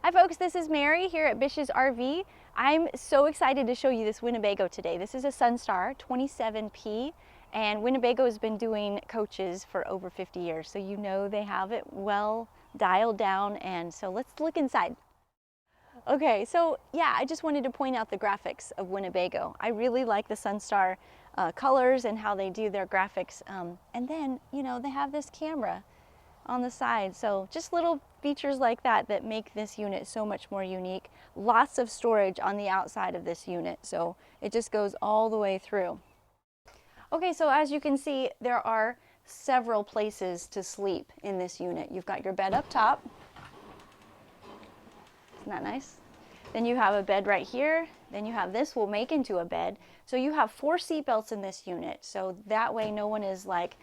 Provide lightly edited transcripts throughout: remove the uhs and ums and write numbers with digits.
Hi folks, this is Mary here at BISH'S RV. I'm so excited to show you this Winnebago today. This is a Sunstar 27P, and Winnebago has been doing coaches for over 50 years, so you know they have it well dialed down, and so let's look inside. Okay, so yeah, I just wanted to point out the graphics of Winnebago. I really like the Sunstar colors and how they do their graphics, and then, you know, they have this camera on the side. So just little features like that that make this unit so much more unique. Lots of storage on the outside of this unit, so it just goes all the way through. Okay, so as you can see, there are several places to sleep in this unit. You've got your bed up top. Isn't that nice? Then you have a bed right here. Then you have this will make into a bed. So you have 4 seat belts in this unit. So that way no one is like,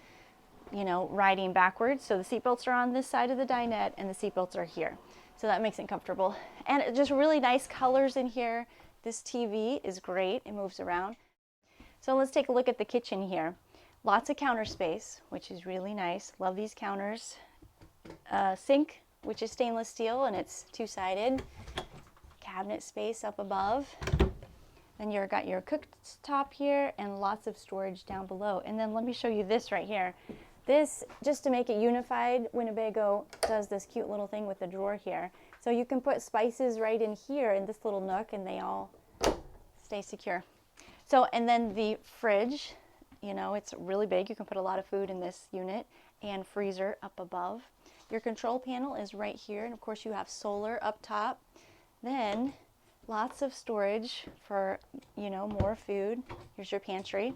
you know, riding backwards. So the seat belts are on this side of the dinette and the seat belts are here. So that makes it comfortable. And just really nice colors in here. This TV is great. It moves around. So let's take a look at the kitchen here. Lots of counter space, which is really nice. Love these counters. Sink, which is stainless steel and it's 2-sided. Cabinet space up above. Then you've got your cooktop here and lots of storage down below. And then let me show you this right here. This, just to make it unified, Winnebago does this cute little thing with the drawer here. So you can put spices right in here in this little nook and they all stay secure. So, and then the fridge, you know, it's really big. You can put a lot of food in this unit, and freezer up above. Your control panel is right here, and of course you have solar up top. Then lots of storage for, you know, more food. Here's your pantry.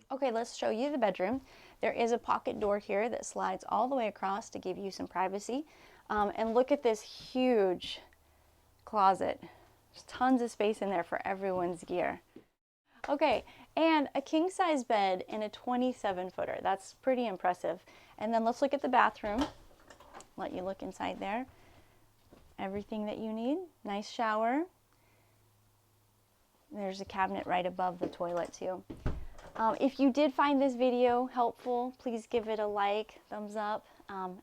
Okay, let's show you the bedroom. There is a pocket door here that slides all the way across to give you some privacy. And look at this huge closet. There's tons of space in there for everyone's gear. Okay, and a king-size bed in a 27-footer. That's pretty impressive. And then let's look at the bathroom. Let you look inside there. Everything that you need. Nice shower. There's a cabinet right above the toilet too. If you did find this video helpful, please give it a like, thumbs up.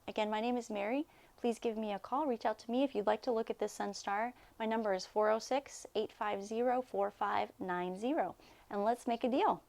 Again, my name is Mary. Please give me a call. Reach out to me if you'd like to look at this Sunstar. My number is 406-850-4590. And let's make a deal.